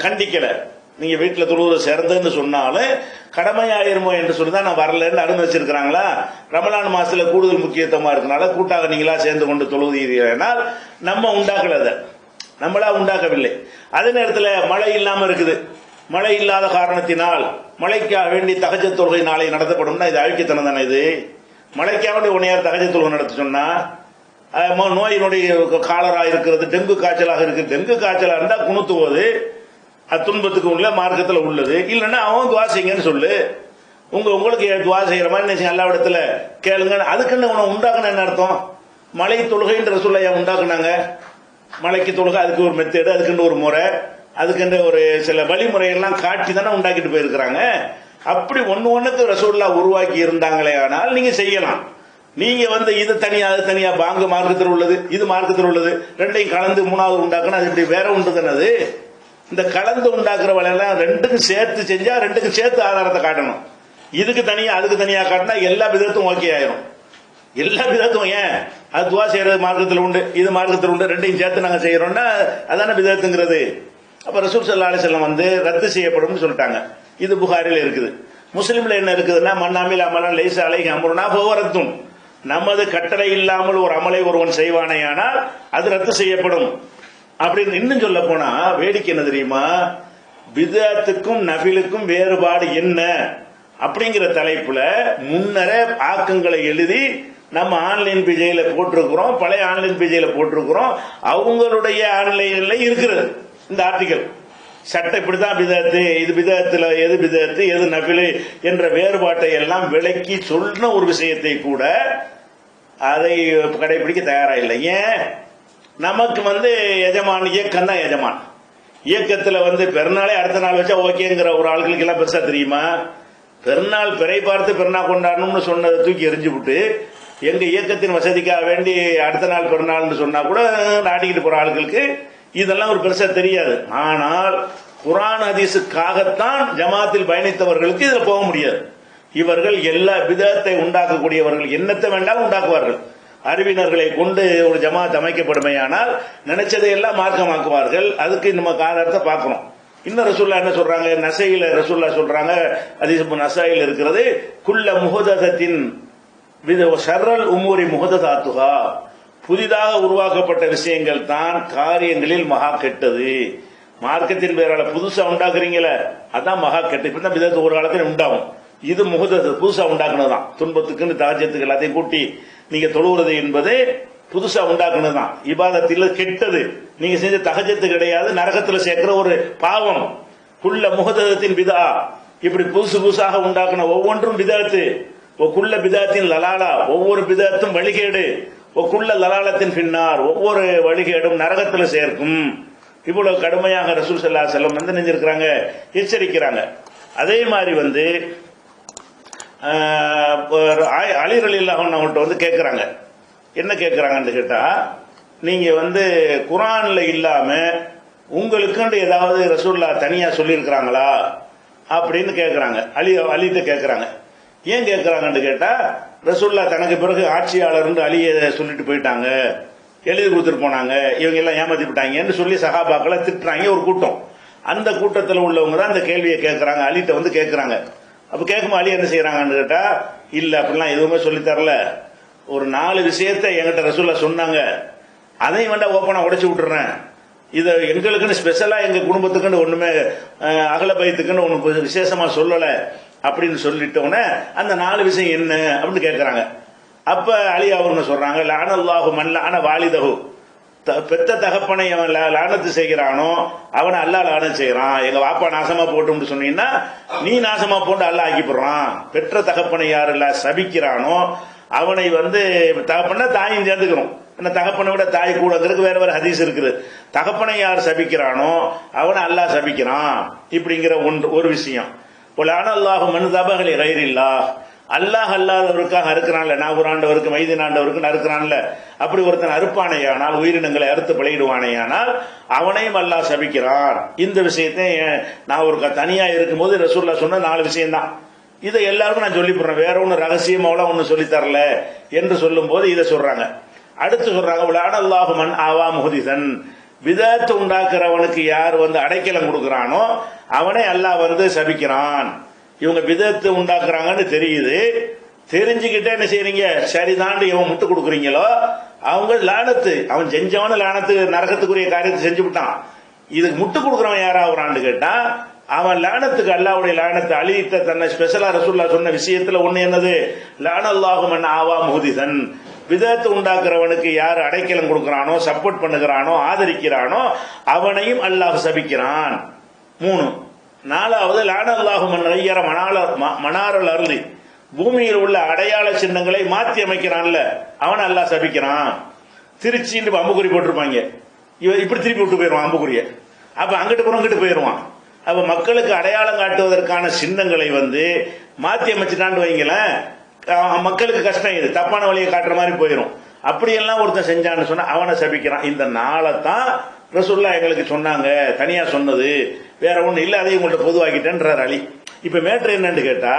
S1: கண்டிக்கல. நீங்க வீட்டுல தொழுவது சிறந்ததுன்னு சொன்னாலும் கடமையாயிருமோ என்று சொல்லி தான் நான் வரலன்னு அனுமதிச்சிருக்கிறாங்களா? ரமலான் மாசத்துல கூடுதல் முக்கியத்துவமா இருக்கனால கூட்டாக நீங்களா சேர்ந்து கொண்டு தொழுவீர்கள். நம்ம உண்டாக்கல, அதை நம்மளா உண்டாக்கவில்லை. அதே நேரத்தில் மழை இல்லாம இருக்குது. மழை இல்லாத காரணத்தினால் மழைக்காக வேண்டி தஹஜ்ஜத் தொழுகை நாளை நடத்தப்படும்னா இது அழிக்கத்தனம் தானே? இது மழைக்காக வேண்டி உன்னையார் தஹஜ்ஜத் தொழுகை நடத்த சொன்னா நோயினுடைய காலரா இருக்கிறது, டெங்கு காய்ச்சலாக இருக்கு. டெங்கு காய்ச்சலா இருந்தா குணத்துவது துன்பத்துக்கு உள்ள மார்க்கத்தில் உள்ளது. இல்லைன்னா அவன் துவா செய்யுங்கன்னு சொல்லு. உங்களுக்கு துவா செய்யற மாதிரி எல்லா இடத்துல கேளுங்க. அதுக்குன்னு உன உண்டாக்குன என்ன அர்த்தம்? மழை தொழுகைன்ற சொல்ல உண்டாக்குனாங்க. மலைக்கு தொழுகை அதுக்கு ஒரு மெத்தேடு, அதுக்குன்னு ஒரு முறை, அதுக்குன்னு ஒரு சில வழிமுறைகள்லாம் காட்டி தானே உண்டாக்கிட்டு போயிருக்கிறாங்க. அப்படி ஒண்ணுக்கு ரசூலுல்லாஹ் உருவாக்கி இருந்தாங்களே ஆனால் நீங்க செய்யலாம். நீங்க வந்து இது தனியா அது தனியா பாங்க மார்க்கத்தில் உள்ளது, இது மார்க்கத்தில் உள்ளது, ரெண்டையும் கலந்து மூணாவது உண்டாக்கணும். அது இப்படி வேற ஒன்று தானே அது. இந்த கலந்து உண்டாக்குற வேலையெல்லாம் ரெண்டுக்கும் சேர்த்து செஞ்சா ரெண்டுக்கும் சேர்த்து ஆதாரத்தை காட்டணும். இதுக்கு தனியா அதுக்கு தனியா காட்டினா எல்லா விதத்தும் ஓகே ஆயிரும். எல்லா விதத்தும் ஏன் அது துவா செய்யறது மார்க்கத்தில் உண்டு, இது மார்க்கத்தில் உண்டு, ரெண்டையும் சேர்த்து நாங்க செய்யறோம்னா அதான விதத்துங்கிறது. அப்ப ரசூல் ஸல்லல்லாஹு அலைஹி வஸல்லம் வந்து ரத்து செய்யப்படும் சொல்லிட்டாங்க. இது புகாரில் இருக்குது. முஸ்லிம்ல என்ன இருக்குதுன்னா மன்னாமில் அமலன் லைஸ அலைஹி அம்ருனா ஃபஹுவ ரத்துன். நமது கட்டளை இல்லாமல் ஒரு அமலை ஒருவன் செய்வானேயானால் அது ரத்து செய்யப்படும். அப்படின்னு இன்னும் சொல்ல போனா வேடிக்கை என்ன தெரியுமா? பிதஅத்துக்கும் நஃபிலுக்கும் வேறுபாடு என்ன அப்படிங்கிற தலைப்புல முன்னரே ஆக்கங்களை எழுதி நம்ம ஆன்லைன் பேஜையில போட்டிருக்கிறோம், பழைய ஆன்லைன் பேஜையில போட்டிருக்கிறோம். அவங்களுடைய ஆன்லைன்ல இருக்கிறது இந்த ஆர்டிகல். சட்டம் இப்படிதான் பிதஅத்து, இது பிதஅத்துல எது பிதஅத்து எது நஃபிலு என்ற வேறுபாட்டை எல்லாம் விளக்கி சொன்ன ஒரு விஷயத்தை கூட அதை கடைபிடிக்க தயாரா இல்லை. ஏன்? நமக்கு வந்து எஜமான் இயக்கம் தான் எஜமான். இயக்கத்துல வந்து பெருநாளே அடுத்த நாள் வச்சா ஓகேங்கிற ஒரு ஆளுகளுக்கு எல்லாம் பெருசா தெரியுமா? பெருநாள் பிறை பார்த்து பெருநாள் கொண்டாடணும்னு சொன்னதை தூக்கி எரிஞ்சு விட்டு எங்க இயக்கத்தின் வசதிக்காக வேண்டி அடுத்த நாள் பெருநாள்னு சொன்னா கூட நாட்டிக்கிட்டு போற ஆளுகளுக்கு இதெல்லாம் ஒரு பெருசா தெரியாது. ஆனால் குர்ஆன் ஹதீஸுக்காகத்தான் ஜமாத்தில் பயணித்தவர்களுக்கு இதுல போக முடியாது. இவர்கள் எல்லா பிதஅத்தை உண்டாக்கக்கூடியவர்கள் என்னத்தை வேண்டாலும் உண்டாக்குவார்கள். அறிவினர்களை கொண்டு ஒரு ஜமாத் அமைக்கப்படுமையானால் நினைச்சதை எல்லாம் மார்க்கமாக்குவார்கள். அதுக்கு நம்ம ஆதாரத்தை பார்க்கிறோம். இன்னும் ரசூலுல்லாஹ் என்ன சொல்றாங்க? நசையில ரசூலுல்லாஹ் சொல்றாங்க, ஹதீஸ் நசையில் இருக்கிறது, குல்ல முஹதஸத்தின் ஷர்ரல் உமூரி முஹதஸாத்துஹா. புதிதாக உருவாக்கப்பட்ட விஷயங்கள் தான் காரியங்களில் மகா கெட்டது. மார்க்கத்தின் பேரால புதுசா உண்டாக்குறீங்களே அதான் மகா கெட்டது. இப்படிதான் பிதஅத் ஒரு காலத்தில் உண்டாகும். இது முஹதஸ் புதுசா உண்டாக்குனதுதான். துன்பத்துக்குன்னு தஹஜ்ஜத்துக்கு எல்லாத்தையும் கூட்டி நீங்க தொழுவது என்பது புதுசா உண்டாக்குனதுதான். இபாதத்தில் கெட்டது. நீங்க செஞ்ச தஹஜ்ஜத்து கிடையாது, நரகத்துல சேர்க்கிற ஒரு பாவம். குல்ல முஹதஸத்தின் பிதா. இப்படி புதுசு புதுசாக உண்டாக்குன ஒவ்வொன்றும் பிதஅத்து. குல்ல பிதஅத்தின் லலாலா. ஒவ்வொரு பிதஅத்தும் வழிகேடு. குல்ல லலாலத்தின் பின்னார். ஒவ்வொரு வழிகேடும் நரகத்துல சேர்க்கும். இவ்வளவு கடுமையாக ரசூல் ஸல்லல்லாஹு அலைஹி வஸல்லம் வந்து நெஞ்சிருக்கிறாங்க, எச்சரிக்கிறாங்க. அதே மாதிரி வந்து அலி ரலியல்லாஹு அன்ஹு அவங்கள்ட்ட வந்து கேட்கிறாங்க. என்ன கேட்கிறாங்கன்னு கேட்டா, நீங்க வந்து குர்ஆன்ல இல்லாம உங்களுக்குன்னு ஏதாவது ரசூலுல்லாஹ் தனியா சொல்லியிருக்கிறாங்களா அப்படின்னு கேட்கிறாங்க. அலிட்ட கேட்கிறாங்க. ஏன் கேட்கிறாங்கன்னு கேட்டா, ரசூலுல்லாஹ் தனக்கு பிறகு ஆட்சியாளர் அலியை சொல்லிட்டு போயிட்டாங்க, எழுதி கொடுத்துட்டு போனாங்க, இவங்க எல்லாம் ஏமாத்தி விட்டாங்கன்னு சொல்லி சஹாபாக்களை திட்டுறாங்க ஒரு கூட்டம். அந்த கூட்டத்தில் உள்ளவங்க தான் அந்த கேள்வியை கேட்கிறாங்க, அலிட்ட வந்து கேட்கிறாங்க. அப்ப கேட்கும் அலி என்ன செய்யறாங்கன்னு கேட்டா, இல்ல அப்படிலாம் எதுவுமே சொல்லி தரல. ஒரு 4 விஷயத்தை என்கிட்ட ரசூலுல்லாஹ் சொன்னாங்க, அதையும் வேண்டாம் ஓப்பனா உடைச்சு விட்டுறேன். இதை எங்களுக்குன்னு ஸ்பெஷலா எங்க குடும்பத்துக்குன்னு ஒண்ணுமே அகல பயத்துக்குன்னு ஒண்ணு விசேஷமா சொல்லல அப்படின்னு சொல்லிட்டோன்னே அந்த 4 விஷயம் என்ன அப்படின்னு கேட்கிறாங்க. அப்ப அலி அவங்க சொல்றாங்க, லஅனல்லாஹு மன் லஅன வாலிதஹு. பெத்த தகப்பனை அவன் லானத்து செய்கிறானோ அவனை அல்லாஹ் லானத்து செய்யறான். எங்க வாப்பா நாசமா போட்டு சொன்னீங்கன்னா நீ நாசமா போட்டு அல்லாஹ் ஆக்கிப்படுறான். பெற்ற தகப்பனை யாரெல்லாம் சபிக்கிறானோ அவனை தகப்பனா தாயும் சேர்ந்துக்கணும். தகப்பனை விட தாய் கூடங்கிறதுக்கு வேற வேற ஹதீஸ் இருக்குது. தகப்பனை யார் சபிக்கிறானோ அவனை அல்லாஹ் சபிக்கிறான். இப்படிங்கிற ஒரு விஷயம். அல்லாஹு மன் தபகலி கைரில்லா, அல்லாஹ் அல்லாதவருக்காக அறுக்கிறான்ல, நாகூராண்டவருக்கு மைதினாண்டவருக்கு அறுக்கிறான்ல, அப்படி ஒருத்தன் அறுப்பானையானால், உயிரினங்களை அறுத்து பழகிடுவானையானால் அவனையும் அல்லாஹ் சபிக்கிறான். இந்த விஷயத்தை நான் ஒரு தனியா இருக்கும்போது ரசூலுல்லாஹ் சொன்ன 4 விஷயம்தான். இதை எல்லாருக்கும் நான் சொல்லி போடுறேன். வேற ஒன்று ரகசியமாவெல்லாம் ஒன்று சொல்லி தரல என்று சொல்லும் போது இதை சொல்றாங்க. அடுத்து சொல்றாங்க, அல்லாஹு மன் ஆவா முஹதிசன், விதத்தை உண்டாக்குறவனுக்கு யார் அடைக்கலம் கொடுக்கிறானோ அவனை அல்லாஹ் சபிக்கிறான். இவங்க விதத்தை உண்டாக்குறாங்கன்னு தெரியுது, தெரிஞ்சுக்கிட்டே என்ன செய்யறீங்க, சரிதாண்டு இவன் முட்டு கொடுக்குறீங்களோ அவங்க லானத்து, அவன் செஞ்சவன லானத்து நரகத்துக்குரிய காரியத்தை செஞ்சு விட்டான். இதுக்கு முட்டு கொடுக்குறவன் யாராவது கேட்டா அவன் லானத்துக்கு அல்லாஹ்வுடைய லானத்தை அழித்த தன்னை ஸ்பெஷலா ரசூலுல்லாஹ் சொன்ன விஷயத்துல ஒண்ணு என்னது, லானல்லாஹு மன் ஆவா முஹதிசன், விதத்தை உண்டாக்குறவனுக்கு யார் அடைக்கலம் கொடுக்கிறானோ, சப்போர்ட் பண்ணுகிறானோ, ஆதரிக்கிறானோ அவனையும் அல்லாஹ் சபிக்கிறான். 3. 4வது லானல்லாஹு மன் கையர மனாரல் அருளி, பூமியில் உள்ள அடையாள சின்னங்களை மாற்றி அமைக்கிறான்ல அவன் அல்லாஹ் சபிக்கிறான். திருச்சின்னு அம்புக்குறி போட்டிருப்பாங்க, இப்படி திருப்பி விட்டு போயிடுவான் அம்புக்குரிய. அப்ப அங்கிட்டு போறோம் இங்கிட்டு போயிடுவான். அப்ப மக்களுக்கு அடையாளம் காட்டுவதற்கான சின்னங்களை மாற்றி அமைச்சிட்டான்னு வைங்களேன், மக்களுக்கு கஷ்டம். இது தப்பான வழியை காட்டுற மாதிரி போயிடும். அப்படியெல்லாம் ஒருத்தன் செஞ்சான்னு சொன்னா அவனை சபிக்கிறான். இந்த நாளை தான் ரசூலுல்லாஹ் எங்களுக்கு சொன்னாங்க, தனியா சொன்னது, வேற ஒண்ணு இல்ல, அதையும் உங்கள்ட்ட பொதுவாக்கிட்டேன்றார் அலி. இப்ப மேட்ரு என்னன்னு கேட்டா,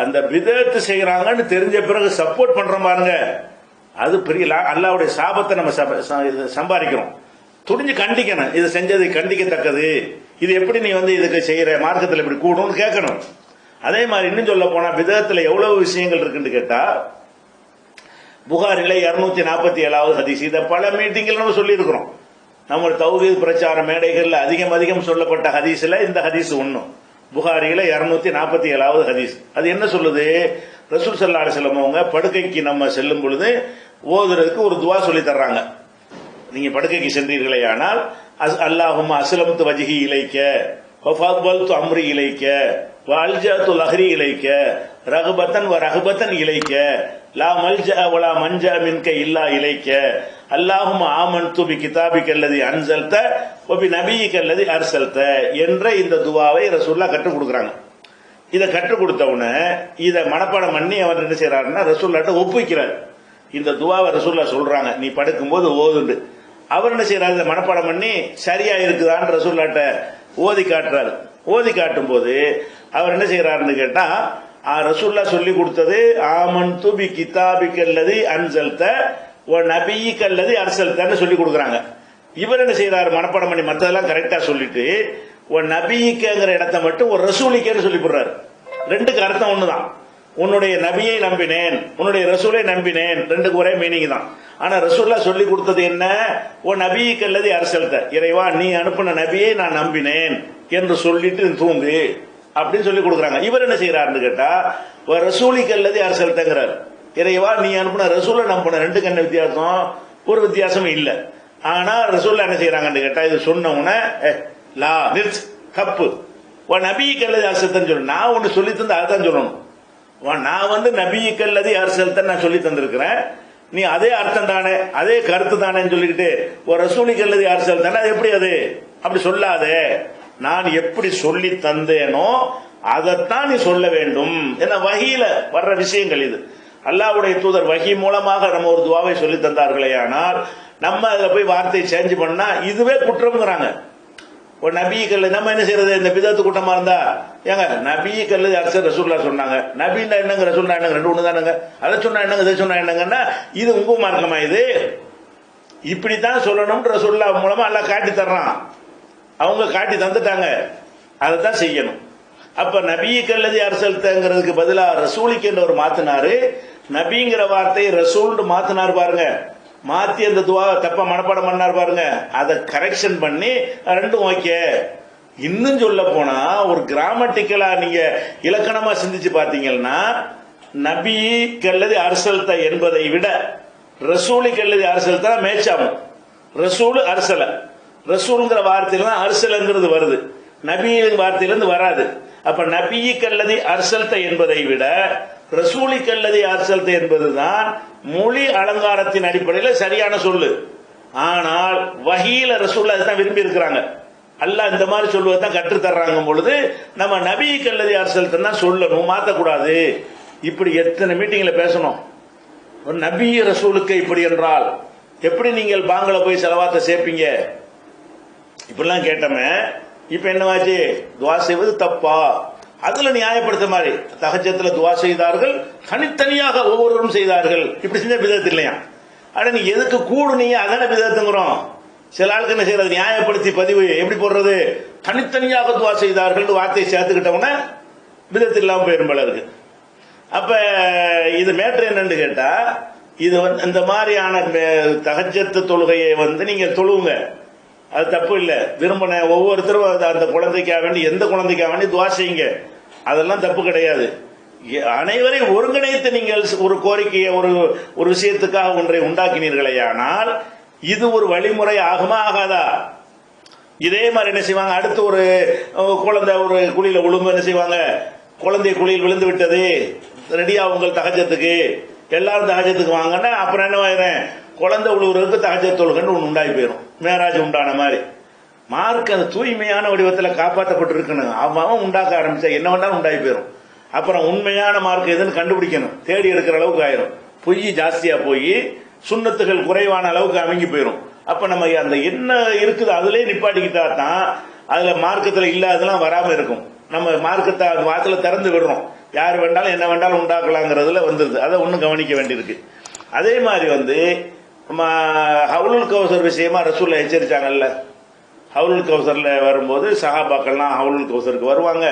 S1: அந்த பிதத்து செய்யறாங்கன்னு தெரிஞ்ச பிறகு சப்போர்ட் பண்றோம் பாருங்க, அது பெரிய அல்லாஹ்வுடைய சாபத்தை நம்ம சம்பாதிக்கிறோம். துணிஞ்சு கண்டிக்கணும், இது செஞ்சது கண்டிக்கத்தக்கது, இது எப்படி நீ இதுக்கு செய்யற, மார்க்கத்தில் இப்படி கூடும்னு கேட்கணும். அதே மாதிரி இன்னும் சொல்ல போனா பிதத்துல எவ்வளவு விஷயங்கள் இருக்குன்னு கேட்டா, புகாரில 247வது ஹதீஸ், இதை பல மீட்டிங்ல நம்ம சொல்லி இருக்கிறோம். நம்ம தௌஹீத் பிரச்சார மேடைகள்ல அதிகம் சொல்லப்பட்ட ஹதீஸ்ல இந்த ஹதீஸ் ஒண்ணும். புகாரில 247வது ஹதீஸ். அது என்ன சொல்லுது, ரசூல் ஸல்லல்லாஹு அலைஹி வஸல்லம் அவங்க படுக்கைக்கு நம்ம செல்லும் பொழுது ஓதுறதுக்கு ஒரு துவா சொல்லி தர்றாங்க. நீங்க படுக்கைக்கு சென்றீர்களே ஆனால், அல்லாஹும்ம அஸ்லம்து வஜ்ஹி இலைக்க வஃபத்வல்து அம்ரி இலைக்க வஅல்ஜஅது லஹ்ரி இலைக்க ரஹபத்தன் வ ரஹபத்தன் இலைக்க லா மல்ஜஅ வலா மன்ஜஅ மின்க இல்லா இலைக்க அல்லாஹும்ம ஆமன்து பி கிதாபிக அல்லதி அன்ஸல்த வ பி நபியிக அல்லதி அர்ஸல்த என்ற இந்த துஆவை ரசூலுல்லாஹ் கற்றுக் கொடுக்குறாங்க. இதை கற்றுக் கொடுத்தவன இதை மனப்பாடம் பண்ணி அவர் என்ன செய்யறாருன்னா ரசூலுல்லாஹ்ட்ட ஒப்புவிக்கிறார். இந்த துஆவை ரசூலுல்லாஹ் சொல்றாங்க, நீ படுக்கும்போது ஓதுண்டு. அவர் என்ன செய்யறாரு, இதை மனப்பாடம் பண்ணி சரியா இருக்குதான்னு ரசூலுல்லாஹ்ட்ட ஓதி காட்டுறாரு. ஓதி காட்டும் போது அவர் என்ன செய்யறாருன்னு கேட்டா, ரசூலுல்லாஹ் சொல்லி கொடுத்தது ஆமன்து பி கிதாபிக அல்லதி அன்ஸல்த வ நபியிக அல்லதி அர்ஸல்தன்னு சொல்லி கொடுக்குறாங்க. இவர் என்ன செய்யறாரு, மனப்பாடம் பண்ணி மற்றதெல்லாம் கரெக்டா சொல்லிட்டு ஒரு நபியிக்கிற இடத்தை மட்டும் ஒரு ரசூலிக்கேன்னு சொல்லி போடுறாரு. ரெண்டுக்கு அர்த்தம் ஒண்ணுதான். உன்னுடைய நபியை நம்பினேன், உன்னுடைய ரசூலை நம்பினேன், ரெண்டுக்கு ஒரே மீனிங் தான். ஆனா ரசூலுல்லாஹ் சொல்லி கொடுத்தது என்ன, ஓ நபியிக்கு அல்லது அரசல்த, இறைவா நீ அனுப்பின நபியை நான் நம்பினேன் என்று சொல்லிட்டு தூங்கு அப்படின்னு சொல்லி கொடுக்குறாங்க. இவர் என்ன செய்யறாருன்னு கேட்டா, ரசூலிக்கு அல்லது அரசல்தங்கிறார். இறைவா நீ அனுப்பின ரசூலை நம்பின, ரெண்டுக்கு என்ன வித்தியாசம், ஒரு வித்தியாசம் இல்லை. ஆனா ரசூலுல்லாஹ் என்ன செய்யறாங்கன்னு கேட்டா, இது சொன்ன உடனே லா நிறுத்து, தப்பு, நபிக்கு அல்லது அரசல்தன்னு சொல்லு, நான் ஒன்று சொல்லி தந்த அதுதான் சொல்லணும். நான் நபிக்கு அல்லது அரசல்தன்னு நான் சொல்லி தந்திருக்கிறேன், நீ அதே அர்த்தம் தானே அதே கருத்து தானேன்னு சொல்லிக்கிட்டு ஒரு ரசூலிக்கு அல்லது அரசல் தானே, அது எப்படி, அது அப்படி சொல்லாதே, நான் எப்படி சொல்லி தந்தேனோ அதைத்தான் நீ சொல்ல வேண்டும். என்ன வஹீல வர்ற விஷயங்கள் இது. அல்லாஹ்வுடைய தூதர் வஹி மூலமாக நம்ம ஒரு துஆவை சொல்லி தந்தார்களே, ஆனால் நம்ம அதில் போய் வார்த்தையை சேஞ்ச் பண்ணா இதுவே குற்றம்ங்கிறாங்க. ஒரு நபி கல்லு நம்ம என்ன செய்யறது, இந்த பிதத்து கூட்டமா இருந்தா ஏங்க நபி கல்லு அரசர் ரசூலுல்லாஹ் சொன்னாங்க, நபின்னா என்னங்க ரசூலுல்லாஹ் என்னங்க, ரெண்டு ஒண்ணு தானுங்க, அதை சொன்னா என்னங்க இதை சொன்னா என்னங்கன்னா இது உங்க மார்க்கமா, இது இப்படித்தான் சொல்லணும்னு ரசூலுல்லாஹ் மூலமா அல்லாஹ் காட்டி தர்றான். அவங்க காட்டி தந்துட்டாங்க, அதை தான் செய்யணும். அப்ப நபி கல்லதி அரசல்ங்கிறதுக்கு பதிலா ரசூலிக்கு என்று ஒரு மாத்தினாரு, நபிங்கிற வார்த்தையை ரசூல்னு மாத்தினார் பாருங்க, மாத்தி அந்த துவா தப்பா மனப்பாடம் பண்ணார் பாருங்க, அதை கரெக்ஷன் பண்ணி ரெண்டும் ஓகே. இன்னும் சொல்ல போனா ஒரு கிராமட்டிக்கலா நீங்க இலக்கணமா சிந்திச்சு பாத்தீங்கன்னா, நபி கல்லதி அரசல்த என்பதை விட ரசூலி கல்லதி அரசல்தான் மேட்சாகும். ரசூல் அர்சல, ரசூல்ங்கிற வார்த்தையில தான் அர்சலங்கிறது வருது, நபியின் வார்த்தையிலிருந்து வராது. அப்ப நபியி கல்லதி அர்சல்த என்பதை விட ரசூலி கல்லதி அர்சல்த என்பதுதான் மொழி அலங்காரத்தின் அடிப்படையில் சரியான சொல்லு. ஆனால் வஹீல ரசூல் அதுதான் விரும்பி இருக்கிறாங்க. அல்லாஹ் இந்த மாதிரி சொல்லுவதான் கற்று தர்றாங்க பொழுது நம்ம நபி கல்லதி அர்சல்த தான் சொல்லணும், மாற்றக்கூடாது. இப்படி எத்தனை மீட்டிங்ல பேசணும். ஒரு நபி ரசூலுக்கு இப்படி என்றால் எப்படி நீங்கள் பாங்கல போய் செலவாத்த சேர்ப்பீங்க இப்படிலாம் கேட்டோமே. இப்ப என்னவாச்சு, துவா செய்வது தப்பா, அதுல நியாயப்படுத்த மாதிரி தஹஜ்ஜத்துல துவா செய்தார்கள், தனித்தனியாக ஒவ்வொருவரும் செய்தார்கள், இப்படி செஞ்ச பிதத் இல்லையா? அட நீ எதுக்கு கூடுனீங்க அதான பிதத்துங்கிறோம். சில ஆளுக்கு என்ன செய்யறது, நியாயப்படுத்தி பதிவு எப்படி போடுறது, தனித்தனியாக துவா செய்தார்கள் வார்த்தையை சேர்த்துக்கிட்டவன பிதத்து இல்லாம போயிரும் போல இருக்கு. அப்ப இது மேட்ரு என்னன்னு கேட்டா, இது இந்த மாதிரியான தஹஜ்ஜத் தொழுகையை நீங்க தொழுவுங்க, அது தப்பு இல்லை. விரும்பின ஒவ்வொருத்தரும் அந்த குழந்தைக்காக வேண்டி, எந்த குழந்தைக்காக வேண்டி துவா செய்யுங்க, அதெல்லாம் தப்பு கிடையாது. அனைவரையும் ஒருங்கிணைத்து நீங்கள் ஒரு கோரிக்கையை ஒரு விஷயத்துக்காக ஒன்றை உண்டாக்கினீர்களே, ஆனால் இது ஒரு வழிமுறை ஆகுமா ஆகாதா? இதே மாதிரி என்ன செய்வாங்க, அடுத்து ஒரு குழந்தை ஒரு குழியில விழுந்து என்ன செய்வாங்க, குழந்தை குழியில் விழுந்து விட்டது, ரெடியா உங்கள் தஹஜ்ஜத்துக்கு, எல்லாரும் தஹஜ்ஜத்துக்கு வாங்கன்னா அப்புறம் என்ன ஆயிரும், குழந்தை உழுவுறதுக்கு தஹஜ்ஜத் தொழுகைன்னு ஒன்று உண்டாகி போயிடும். மேராஜ் உண்டான மாதிரி மார்க் அந்த தூய்மையான வடிவத்தில் காப்பாற்றப்பட்டிருக்கணும். அவன் உண்டாக்க ஆரம்பிச்சா என்ன வேண்டாலும் உண்டாகி போயிடும். அப்புறம் உண்மையான மார்க் எதுன்னு கண்டுபிடிக்கணும், தேடி எடுக்கிற அளவுக்கு ஆயிரும். பொய் ஜாஸ்தியா போய் சுண்ணத்துகள் குறைவான அளவுக்கு அமைங்கி போயிடும். அப்ப நம்ம அந்த என்ன இருக்குது அதுலயே நிப்பாட்டிக்கிட்டா தான் அதுல மார்க்கத்துல இல்லாதெல்லாம் வராம இருக்கும். நம்ம மார்க்கத்தை வாசல திறந்து விடுறோம், யார் வேண்டாலும் என்ன வேண்டாலும் உண்டாக்கலாங்கிறதுல வந்துருது. அதை ஒன்னும் கவனிக்க வேண்டியிருக்கு. அதே மாதிரி ஹவுலுல் கௌசர் விஷயமா ரசூல்ல எச்சரிச்சாங்கல்ல. ஹவுலுல் கௌசர்ல வரும்போது சஹாபாக்கள்லாம் ஹவுலுல் கௌசருக்கு வருவாங்க.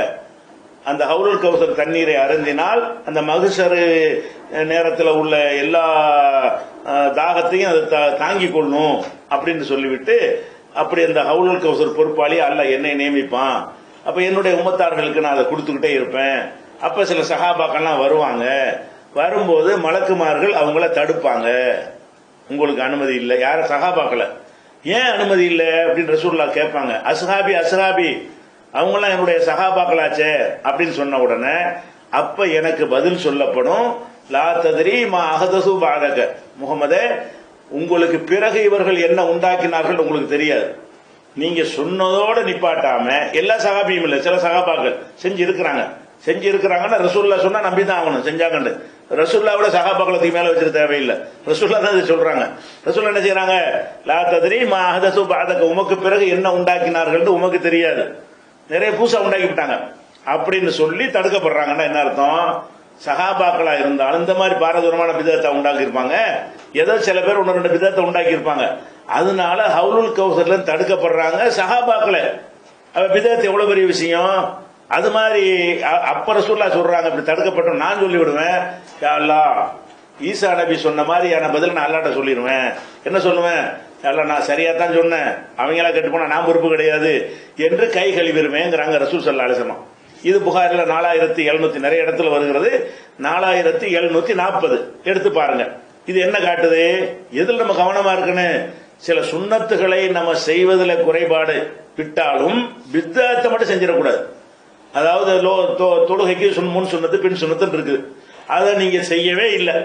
S1: அந்த ஹவுலுல் கௌசர் தண்ணீரை அருந்தினால் அந்த மகசரு நேரத்தில் உள்ள எல்லா தாகத்தையும் அது தாங்கி கொள்ளணும் அப்படின்னு சொல்லிவிட்டு, அப்படி அந்த ஹவுலுல் கௌசர் பொறுப்பாளி அல்லாஹ் என்னை நியமிப்பான், அப்ப என்னுடைய உம்மத்தார்களுக்கு நான் அதை கொடுத்துக்கிட்டே இருப்பேன். அப்ப சில சஹாபாக்கள்லாம் வருவாங்க. வரும்போது மலக்குமார்கள் அவங்கள தடுப்பாங்க, உங்களுக்கு அனுமதி இல்லை. யார சஹாபாக்கல ஏன் அனுமதி இல்லை அப்படின்னு ரசூலுல்லாஹ் கேட்பாங்க. அஸ்ஹாபி அஸ்ஹாபி அவங்களாம் என்னுடைய சஹாபாக்களாச்சே அப்படின்னு சொன்ன உடனே அப்ப எனக்கு பதில் சொல்லப்படும், லா தத்ரி மா அஹதசு பாதக முஹம்மதே, உங்களுக்கு பிறகு இவர்கள் என்ன உண்டாக்கினார்கள் உங்களுக்கு தெரியாது. நீங்க சொன்னதோட நிப்பாட்டாம எல்லா சஹாபியும் இல்லை, சில சஹாபாக்கள் செஞ்சு இருக்கிறாங்கன்னா ரசூலுல்லாஹ் சொன்னா நம்பிதான் ஆகணும், செஞ்சாங்கன்னு. ரசூலுல்லாஹ்வோட சஹாபாக்களுக்கு மேல வச்சிருக்க தேவையில்லை, ரசூலுல்லாஹ் தான் இதை சொல்றாங்க. ரசூலுல்லாஹ் என்ன செய்யறாங்க, லா தத்ரி மா அஹதசு பாதக, உமக்கு பிறகு என்ன உண்டாக்கினார்கள் உமக்கு தெரியாது, நிறைய பூசா உண்டாக்கி விட்டாங்க அப்படின்னு சொல்லி தடுக்கப்படுறாங்கன்னா என்ன அர்த்தம், சஹாபாக்களா இருந்தாலும் இந்த மாதிரி பாரதூரமான பிதத்தை உண்டாக்கி இருப்பாங்க, ஏதோ சில பேர் ஒன்று ரெண்டு பிதத்தை உண்டாக்கி இருப்பாங்க. அதனால ஹவுலுல் கௌசர்ல தடுக்கப்படுறாங்க சஹாபாக்கள. பிதத்தை எவ்வளவு பெரிய விஷயம். அது மாதிரி அப்ப ரசூலுல்லாஹ் சொல்றாங்க, இப்படி தடுக்கப்பட்டோம். நான் சொல்லி விடுவேன், யா அல்லாஹ் ஈசா நபி சொன்ன மாதிரியான பதில் நான் அல்லாஹ்ட்ட சொல்லிடுவேன். என்ன சொல்லுவேன், அல்ல நான் சரியா தான் சொன்னேன், அவங்களா கெட்டு போனா நான் பொறுப்பு கிடையாது என்று கை கழுவிடுவேங்கிறாங்க ரசூல் ஸல்லல்லாஹு அலைஹி வஸல்லம். இது புகாரில 4700 நிறைய இடத்துல வருகிறது, 4740 எடுத்து பாருங்க. இது என்ன காட்டுது, எதில் நம்ம கவனமா இருக்குன்னு. சில சுன்னத்துகளை நம்ம செய்வதில் குறைபாடு விட்டாலும் பித்தத்தை மட்டும் செஞ்சிடக்கூடாது. அதாவது தொழுகைக்கு முன் சுன்னத்து பின் சுன்னத்து இருக்குது, அதை நீங்க செய்யவே இல்லை,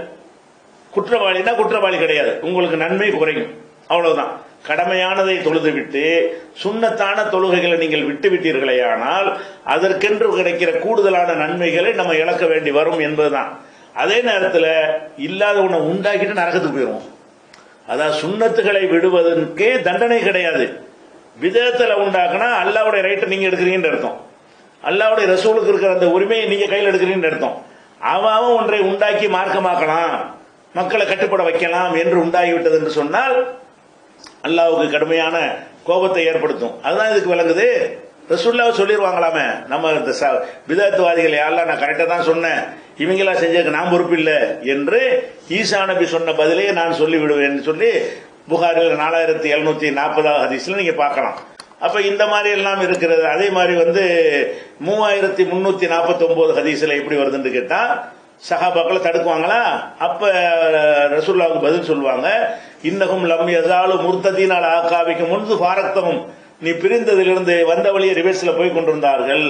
S1: குற்றவாளினா குற்றவாளி கிடையாது, உங்களுக்கு நன்மை குறையும், அவ்வளவுதான். கடமையானதை தொழுது விட்டு சுன்னத்தான தொழுகைகளை நீங்கள் விட்டு விட்டீர்களே ஆனால் அதற்கென்று கிடைக்கிற கூடுதலான நன்மைகளை நம்ம இழக்க வேண்டி வரும் என்பதுதான். அதே நேரத்தில் இல்லாத ஒன்றை உண்டாக்கிட்டு நரகத்துக்கு போயிடுவோம். அதாவது சுன்னத்துகளை விடுவதற்கு தண்டனை கிடையாது. விதத்துல உண்டாக்குனா அல்லாஹ்வுடைய ரைட்டை நீங்க எடுக்கிறீங்கன்னு அர்த்தம், அல்லாஹ்வுடைய ரசூலுக்கு இருக்கிற அந்த உரிமையை நீங்க கையில் எடுக்கிறீங்கன்னு அர்த்தம். அவன் ஒன்றை உண்டாக்கி மார்க்கமாக்கலாம், மக்களை கட்டுப்பட வைக்கலாம் என்று உண்டாகிவிட்டது என்று சொன்னால் அல்லாஹ்வுக்கு கடுமையான கோபத்தை ஏற்படுத்தும். அதுதான் இதுக்கு விளங்குது. ரசூலுல்லாஹ் சொல்லிடுவாங்களாமே, நம்ம இந்த பிதஅத்வாதிகள் யாரெல்லாம் நான் கரெக்டா தான் சொன்னேன், இவங்களா செஞ்சதுக்கு நான் பொறுப்பு இல்லை என்று ஈசா நபி சொன்ன பதிலே நான் சொல்லி விடுவேன் சொல்லி புகாரில் 4740 ஹதீஸ்ல நீங்க பார்க்கலாம். அப்ப இந்த மாதிரி எல்லாம் இருக்கிறது. அதே மாதிரி 3349 ஹதீஸ்ல எப்படி வருதுன்னு கேட்டா, சஹாபாக்களை தடுக்குவாங்களா? அப்ப ரசூலுல்லாஹ்வுக்கு பதில் சொல்லுவாங்க, இன்னகும் லம் யஸாலு முர்ததீன அலா ஆகாபிக்கு முன்து ஃபாரக்தஹும், நீ பிரிந்ததிலிருந்து வந்த வழியை ரிவர்ஸ்ல போய் கொண்டிருந்தார்கள்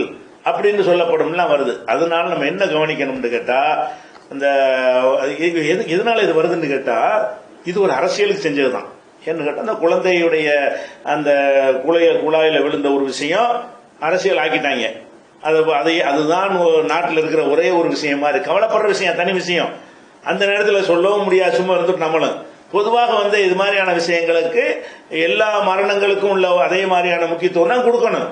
S1: அப்படின்னு சொல்லப்படும்லாம் வருது. அதனால நம்ம என்ன கவனிக்கணும்னு கேட்டா, இந்த எதனால இது வருதுன்னு கேட்டா, இது ஒரு அரசியலுக்கு செஞ்சதுதான். ஏன்னு கேட்டா, அந்த குழந்தையுடைய அந்த குழாயில விழுந்த ஒரு விஷயம் அரசியல் ஆக்கிட்டாங்க. அதுதான் நாட்டில் இருக்கிற ஒரே ஒரு விஷயமா இருக்கு. கவலைப்படுற விஷயம், தனி விஷயம். அந்த நேரத்தில் சொல்லவும் முடியாது, சும்மா இருந்துட்டு நம்மளும் பொதுவாக இது மாதிரியான விஷயங்களுக்கு எல்லா மரணங்களுக்கும் உள்ள அதே மாதிரியான முக்கியத்துவம் தான் கொடுக்கணும்.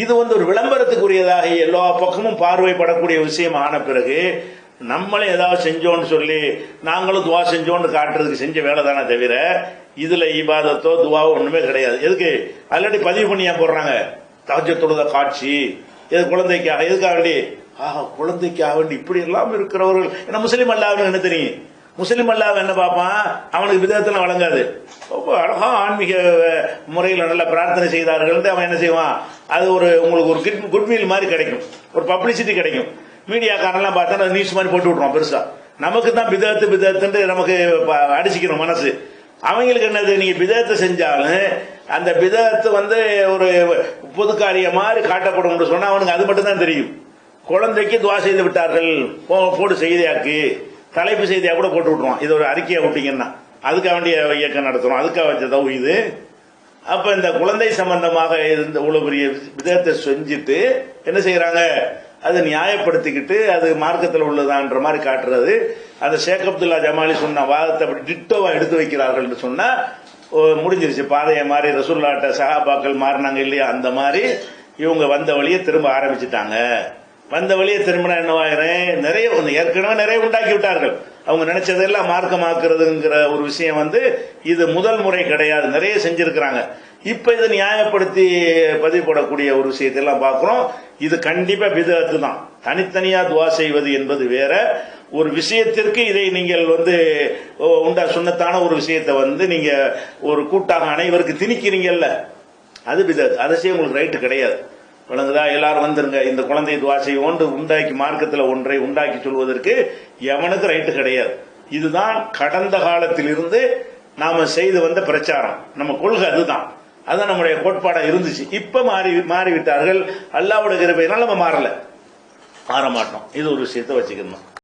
S1: இது ஒரு விளம்பரத்துக்குரியதாக எல்லா பக்கமும் பார்வைப்படக்கூடிய விஷயம் ஆன பிறகு நம்மளும் ஏதாவது செஞ்சோன்னு சொல்லி நாங்களும் துவா செஞ்சோன்னு காட்டுறதுக்கு செஞ்ச வேலை தானே தவிர இதுல இபாதத்தோ துவாவோ ஒண்ணுமே கிடையாது. எதுக்கு ஆல்ரெடி பதிவு பண்ணி ஏன் போடுறாங்க? தஹஜ்ஜுத் தொழுத காட்சி, எது குழந்தைக்காக, எதுக்காக வேண்டி? குழந்தைக்காக வேண்டி இப்படி எல்லாம் இருக்கிறவர்கள். ஏன்னா முஸ்லீம் அல்லாஹ்வுக்கு என்ன தெரியும்? முஸ்லீம் அல்லாஹ் என்ன பார்ப்பான்? அவனுக்கு விதத்தெல்லாம் வழங்காது. ரொம்ப அழகா ஆன்மீக முறையில் நல்ல பிரார்த்தனை செய்தார்கள் அவன் என்ன செய்வான்? அது உங்களுக்கு ஒரு குட்வில் மாதிரி கிடைக்கும், ஒரு பப்ளிசிட்டி கிடைக்கும். மீடியாக்காரெல்லாம் பார்த்தா நியூஸ் மாதிரி போட்டு விட்டுருவான் பெருசா. நமக்கு தான் பிதத்து நமக்கு அடிச்சுக்கணும் மனசு. அவங்களுக்கு என்னது? நீங்க பிதத்தை செஞ்சாலும் அந்த பிதத்து ஒரு பொது காரிய மாதிரி காட்டப்படும் சொன்னா அவனுக்கு அது மட்டும் தான் தெரியும். குழந்தைக்கு துவா செய்து விட்டார்கள் போட்டு செய்தியாக்கு, தலைப்பு செய்தியா கூட போட்டு விட்டுருவான். இது ஒரு அறிக்கையா விட்டீங்கன்னா அதுக்காக வேண்டிய இயக்கம் நடத்துறோம், அதுக்காக வச்சதோ இது. அப்ப இந்த குழந்தை சம்பந்தமாக இவ்வளவு பெரிய விதத்தை செஞ்சுட்டு என்ன செய்யறாங்க? அதை நியாயப்படுத்திக்கிட்டு அது மார்க்கத்தில் உள்ளதான்ற மாதிரி காட்டுறது. அந்த ஷேக் அப்துல்லா ஜமாலி சொன்ன வாதத்தை அப்படி டிட்டோவா எடுத்து வைக்கிறார்கள் என்று சொன்னா முடிஞ்சிருச்சு. பாதையை மாறி ரசூலுல்லாஹ்ட்ட சஹாபாக்கள் மாறினாங்க இல்லையா, அந்த மாதிரி இவங்க வந்த வழியை திரும்ப ஆரம்பிச்சுட்டாங்க. வந்த வழியை திரும்பினா என்னவாயிரும்? நிறைய ஏற்கனவே நிறைய உண்டாக்கி விட்டார்கள். அவங்க நினைச்சதெல்லாம் மார்க்கமாக்குறதுங்கிற ஒரு விஷயம் இது முதல் முறை கிடையாது, நிறைய செஞ்சிருக்கிறாங்க. இப்ப இதை நியாயப்படுத்தி பதிவு போடக்கூடிய ஒரு விஷயத்தெல்லாம் பார்க்கிறோம். இது கண்டிப்பா பிதஅத்து தான். தனித்தனியா துவா செய்வது என்பது வேற ஒரு விஷயத்திற்கு. இதை நீங்கள் உண்டா சுன்னத்தான ஒரு விஷயத்தை நீங்க ஒரு கூட்டாக அனைவருக்கு திணிக்கிறீங்கல்ல, அது பிதஅத். அதை செய்ய உங்களுக்கு ரைட்டு கிடையாது. வழங்குதா? எல்லாரும் வந்துருங்க இந்த குழந்தை துவா செய்வோம் உண்டாக்கி மார்க்கத்தில் ஒன்றை உண்டாக்கி சொல்வதற்கு எவனுக்கு ரைட்டு கிடையாது. இதுதான் கடந்த காலத்தில் இருந்து நாம செய்து வந்த பிரச்சாரம். நம்ம கொள்கை அதுதான், அதுதான் நம்முடைய கோட்பாடா இருந்துச்சு. இப்ப மாறிவிட்டார்கள். அல்லாஹ்வுடைய கிருபையினால் நம்ம மாற மாட்டோம். இது ஒரு விஷயத்தை வச்சுக்கணும்.